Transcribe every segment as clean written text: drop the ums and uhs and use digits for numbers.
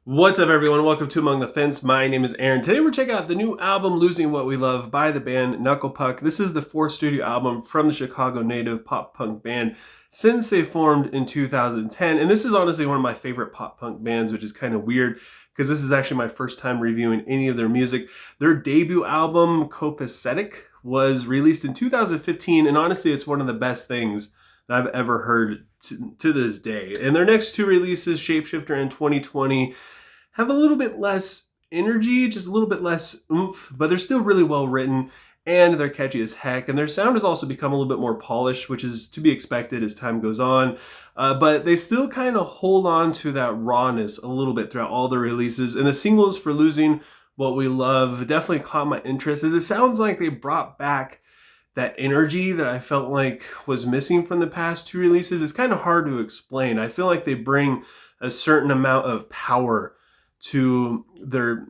What's up, everyone? Welcome to Among the Fence. My name is Aaron. Today we're checking out the new album, Losing What We Love, by the band Knuckle Puck. This is the fourth studio album from the Chicago native pop punk band since they formed in 2010. And this is honestly one of my favorite pop punk bands, which is kind of weird because this is actually my first time reviewing any of their music. Their debut album, Copacetic, was released in 2015, and honestly, it's one of the best things that I've ever heard to this day. And their next two releases, Shapeshifter in 2020, have a little bit less energy, just a little bit less oomph, but they're still really well written and they're catchy as heck. And their sound has also become a little bit more polished, which is to be expected as time goes on. But they still kind of hold on to that rawness a little bit throughout all the releases. And the singles for Losing What We Love definitely caught my interest, as it sounds like they brought back that energy that I felt like was missing from the past two releases. It's kind of hard to explain. I feel like they bring a certain amount of power to their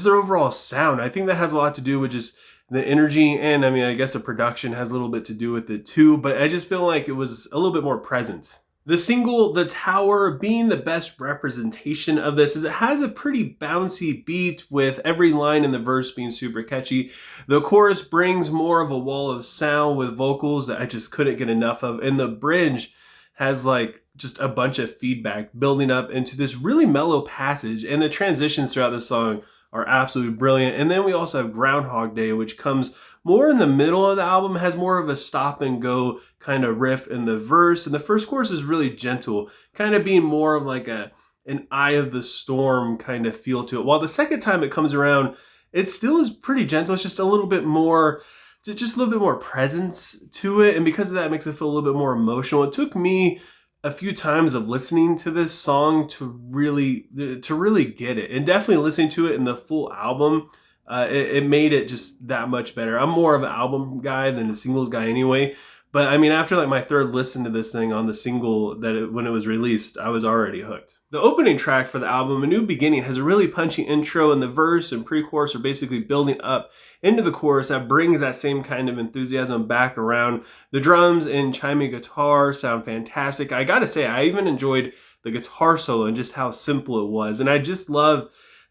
overall sound. I think that has a lot to do with just the energy, and I mean, I guess the production has a little bit to do with it too, but I just feel like it was a little bit more present. The single, The Tower, being the best representation of this, is it has a pretty bouncy beat with every line in the verse being super catchy. The chorus brings more of a wall of sound with vocals that I just couldn't get enough of. And the bridge has like just a bunch of feedback building up into this really mellow passage. And the transitions throughout the song are absolutely brilliant. And then we also have Groundhog Day, which comes more in the middle of the album, has more of a stop and go kind of riff in the verse. And the first chorus is really gentle, kind of being more of like an eye of the storm kind of feel to it. While the second time it comes around, it still is pretty gentle. It's just a little bit more, just a little bit more presence to it. And because of that, it makes it feel a little bit more emotional. It took me a few times of listening to this song to really get it, and definitely listening to it in the full album, it made it just that much better. I'm more of an album guy than a singles guy anyway, but I mean, after like my third listen to this thing on the single when it was released, I was already hooked. The opening track for the album, A New Beginning, has a really punchy intro, and the verse and pre-chorus are basically building up into the chorus that brings that same kind of enthusiasm back around. The drums and chiming guitar sound fantastic. I gotta say, I even enjoyed the guitar solo and just how simple it was. And I just love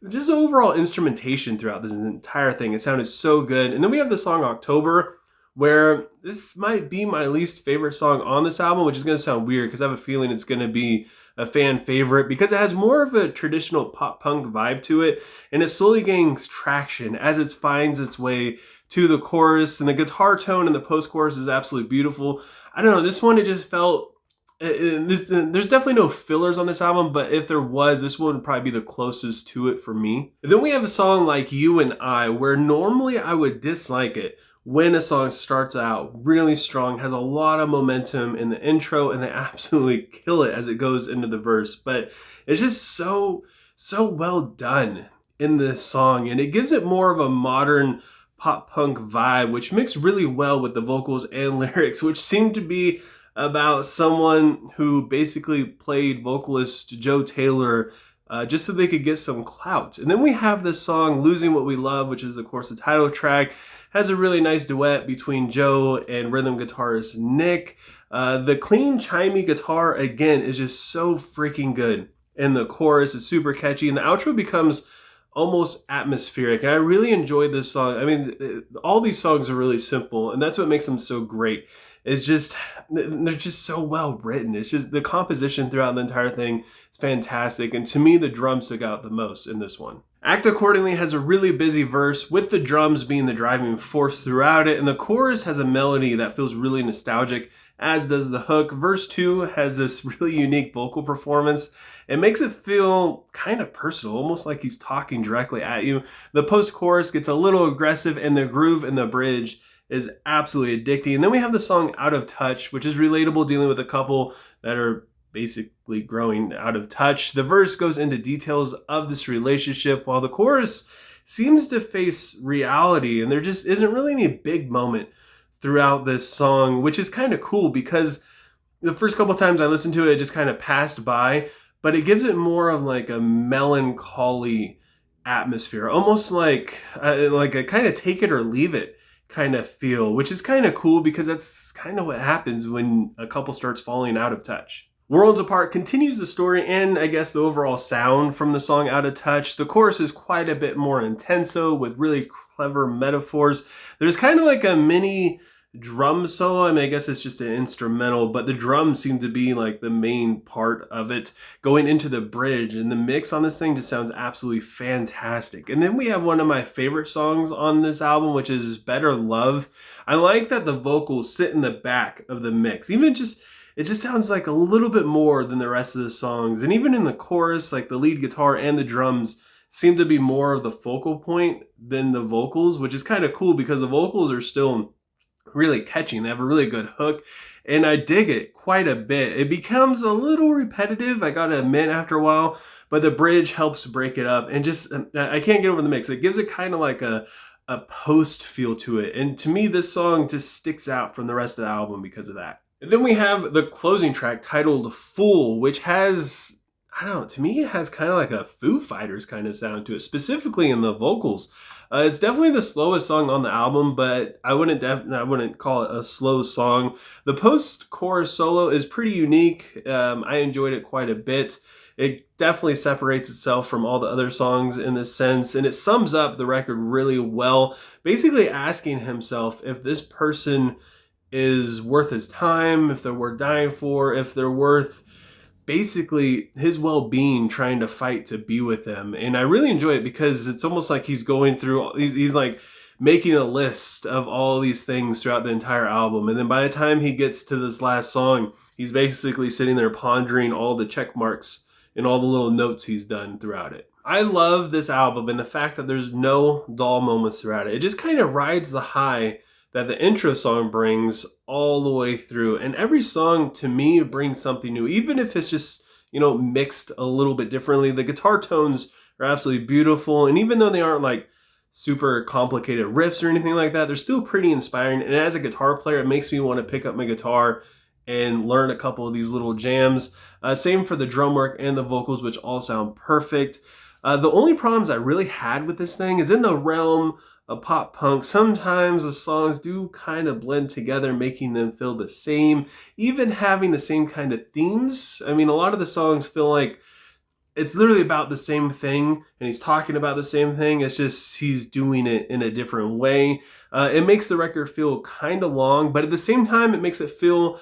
just overall instrumentation throughout this entire thing. It sounded so good. And then we have the song October, where this might be my least favorite song on this album, which is going to sound weird because I have a feeling it's going to be a fan favorite because it has more of a traditional pop punk vibe to it, and it slowly gains traction as it finds its way to the chorus, and the guitar tone in the post-chorus is absolutely beautiful. I don't know, this one, it just felt, there's definitely no fillers on this album, but if there was, this one would probably be the closest to it for me. And then we have a song like You and I, where normally I would dislike it when a song starts out really strong, has a lot of momentum in the intro, and they absolutely kill it as it goes into the verse. But it's just so well done in this song, and it gives it more of a modern pop punk vibe, which mixes really well with the vocals and lyrics, which seem to be about someone who basically played vocalist Joe Taylor just so they could get some clout. And then we have this song, Losing What We Love, which is, of course, the title track. Has a really nice duet between Joe and rhythm guitarist Nick. The clean, chimey guitar, again, is just so freaking good. And the chorus is super catchy, and the outro becomes almost atmospheric. And I really enjoyed this song. I mean, all these songs are really simple, and that's what makes them so great. It's just, they're just so well written. It's just the composition throughout the entire thing is fantastic. And to me, the drums stuck out the most in this one. Act Accordingly has a really busy verse, with the drums being the driving force throughout it, and the chorus has a melody that feels really nostalgic, as does the hook. Verse 2 has this really unique vocal performance. It makes it feel kind of personal, almost like he's talking directly at you. The post-chorus gets a little aggressive, and the groove in the bridge is absolutely addicting. And then we have the song Out of Touch, which is relatable, dealing with a couple that are basically growing out of touch. The verse goes into details of this relationship, while the chorus seems to face reality, and there just isn't really any big moment throughout this song, which is kind of cool because the first couple times I listened to it, it just kind of passed by, but it gives it more of like a melancholy atmosphere, almost like a kind of take it or leave it kind of feel, which is kind of cool because that's kind of what happens when a couple starts falling out of touch. Worlds Apart continues the story and I guess the overall sound from the song Out of Touch. The chorus is quite a bit more intenso with really clever metaphors. There's kind of like a mini drum solo. I mean, I guess it's just an instrumental, but the drums seem to be like the main part of it going into the bridge, and the mix on this thing just sounds absolutely fantastic. And then we have one of my favorite songs on this album, which is Better Love. I like that the vocals sit in the back of the mix. It just sounds like a little bit more than the rest of the songs. And even in the chorus, like the lead guitar and the drums seem to be more of the focal point than the vocals, which is kind of cool because the vocals are still really catching. They have a really good hook, and I dig it quite a bit. It becomes a little repetitive, I gotta admit, after a while, but the bridge helps break it up, and just, I can't get over the mix. It gives it kind of like a post feel to it, and to me, this song just sticks out from the rest of the album because of that. And then we have the closing track titled Fool, which has, I don't know, to me it has kind of like a Foo Fighters kind of sound to it, specifically in the vocals. It's definitely the slowest song on the album, but I wouldn't call it a slow song. The post-chorus solo is pretty unique. I enjoyed it quite a bit. It definitely separates itself from all the other songs in this sense, and it sums up the record really well, basically asking himself if this person is worth his time, if they're worth dying for, if they're worth basically his well-being, trying to fight to be with them. And I really enjoy it because it's almost like he's going through, he's like making a list of all these things throughout the entire album. And then by the time he gets to this last song, he's basically sitting there pondering all the check marks and all the little notes he's done throughout it. I love this album and the fact that there's no dull moments throughout it. It just kind of rides the high that the intro song brings all the way through. And every song, to me, brings something new, even if it's just, you know, mixed a little bit differently. The guitar tones are absolutely beautiful. And even though they aren't like super complicated riffs or anything like that, they're still pretty inspiring. And as a guitar player, it makes me want to pick up my guitar and learn a couple of these little jams. Same for the drum work and the vocals, which all sound perfect. The only problems I really had with this thing is in the realm of pop punk. Sometimes the songs do kind of blend together, making them feel the same, even having the same kind of themes. I mean, a lot of the songs feel like it's literally about the same thing, and he's talking about the same thing. It's just he's doing it in a different way. It makes the record feel kind of long, but at the same time, it makes it feel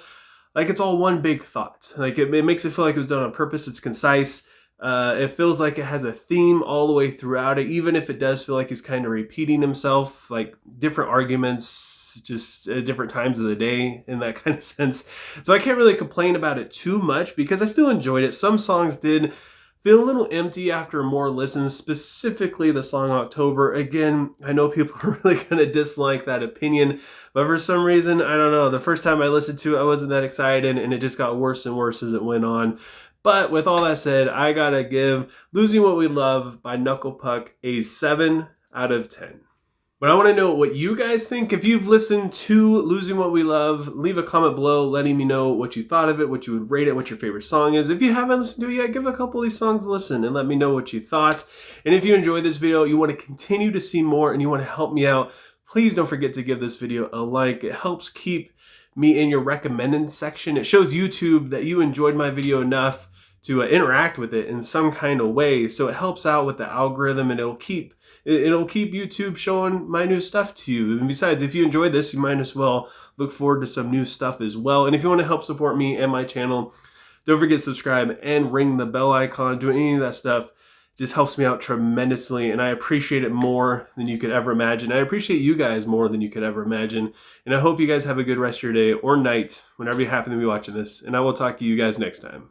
like it's all one big thought. Like it makes it feel like it was done on purpose. It's concise. It feels like it has a theme all the way throughout it, even if it does feel like he's kind of repeating himself, like different arguments, just at different times of the day in that kind of sense. So I can't really complain about it too much because I still enjoyed it. Some songs did feel a little empty after more listens, specifically the song October. Again, I know people are really going to dislike that opinion, but for some reason, I don't know, the first time I listened to it, I wasn't that excited, and it just got worse and worse as it went on. But with all that said, I gotta give Losing What We Love by Knuckle Puck a 7 out of 10. But I want to know what you guys think. If you've listened to Losing What We Love, leave a comment below letting me know what you thought of it, what you would rate it, what your favorite song is. If you haven't listened to it yet, give a couple of these songs a listen and let me know what you thought. And if you enjoyed this video, you want to continue to see more and you want to help me out, please don't forget to give this video a like. It helps keep me in your recommended section. It shows YouTube that you enjoyed my video enough to interact with it in some kind of way. So it helps out with the algorithm, and it'll keep YouTube showing my new stuff to you. And besides, if you enjoyed this, you might as well look forward to some new stuff as well. And if you want to help support me and my channel, don't forget to subscribe and ring the bell icon. Doing any of that stuff just helps me out tremendously, and I appreciate it more than you could ever imagine. I appreciate you guys more than you could ever imagine. And I hope you guys have a good rest of your day or night whenever you happen to be watching this. And I will talk to you guys next time.